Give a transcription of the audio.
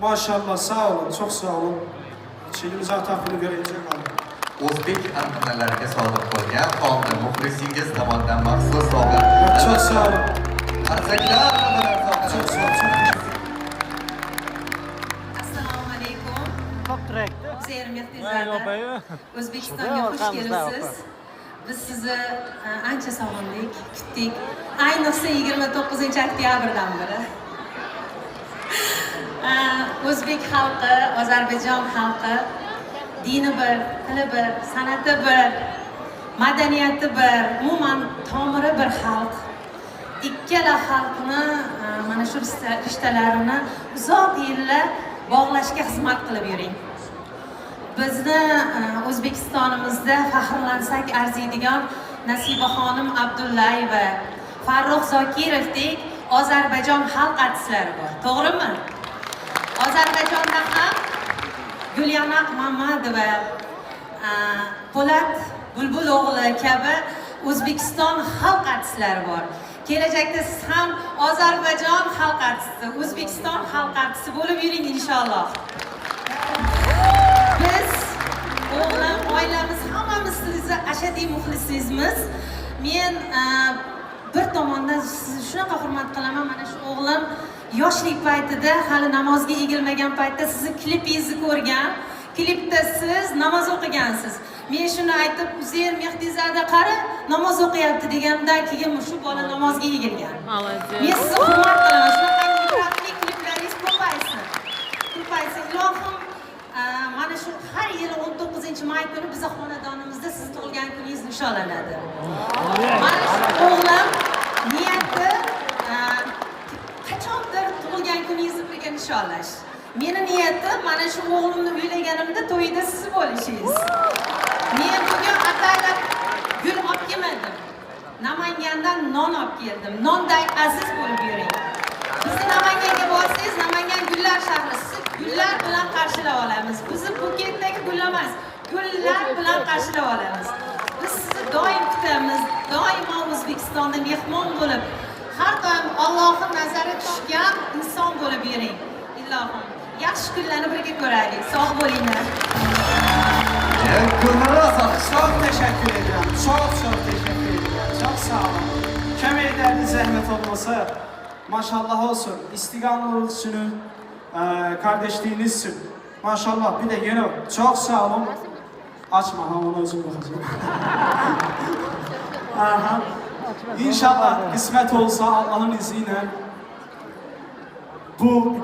Maşallah, sağ olun, çok sağ olun. Çelimize atafını görecek abi. O'zbek an'analariga sodiq bo'lgan qonli muxlisingiz tomonidan maxsus sovg'a. Çok sağ olun. Qarsaklar bilan Çok sağ olun. Çok teşekkür ederim. Assalomu alaykum. Uzayr Vay, Mehdizada. opayu. O'zbekistonga xush kelibsiz. Biz sizni ancha sog'indik, kutdik. Ayniqsa 29-oktyabrdan beri. O'zbek xalqi, Ozarbayjon xalqi dini bir, tili bir, san'ati bir, madaniyati bir, umuman tomiri bir xalq. Ikkala xalqni mana shu rishtalarini uzoq yillar bog'lashga xizmat qilib yuring. Bizni O'zbekistonimizda faxrlansak arziydigan Nasibaxonim Abdullayeva, Farruh Zokirovdek Ozarbayjon xalq artistlari bor. To'g'rimi? Ozarbayjonda ham Gulyanaq Mamadova, Po'lat Bulbulo'g'li kabi O'zbekiston xalq artistlari bor. Kelajakda siz ham Ozarbayjon xalq artisti, O'zbekiston xalq artisti bo'lib yuring inshaalloh. Biz o'g'lim, oilamiz hammamiz sizni ashaddiy muxlisingizmiz. Men bir tomondan sizni shunaqa hurmat qilaman. Mana shu o'g'lim yoshlik paytida, hali namozga egilmagan paytda sizni klipingizni ko'rgan. Klipda siz namoz o'qigansiz. Men shuni aytib, Uzayr Mehdizada qara, namoz o'qiyapti degandan keyin shu bola namozga egilgan. Men sizni hurmat qilaman. Shunaqa ibratli kliplaringiz ko'paysin. Ko'paysin. Ilohim mana shu har yili 19-may kuni bizning xonadonimizda siz tug'ilgan kuningiz nishonlanadi. Mana shu o'g'lim niyati qachondir tug'ilgan kuningizni birga nishonlash. Meni niyatim mana shu o'g'limni uylaganimda to'yida siz bo'lishingiz. Men bugun ataylab gul olib kelmadim. Namangandan non olib keldim. Nonday aziz bo'lib yuring. Bizni Namanganga borsangiz, Namangan gullar shahri. Siz gullar bilan qarshilab olamiz. Bizni Puketdagi gul emas, gullar bilan qarshilab olamiz. Biz sizni doim kutamiz. Doimo O'zbekistonda mehmon bo'lib, har doim Allohning nazari tushgan inson bo'lib yuring. Ilohim, yaxshi kunlarni birga ko'raylik. Sog' bo'linglar. Çok teşekkür ederim. Çok teşekkür ederim. Çok sağ olun. Köməkləriniz zəhmət olmasa, maşallah olsun. İstiqamlılıq üçün, kardeşliğiniz için. Maşallah. Bir de yine çok sağ olun. Açma, ha onu özüm bakacağım. Aha. İnşallah kısmet olsa Allah'ın izniyle bu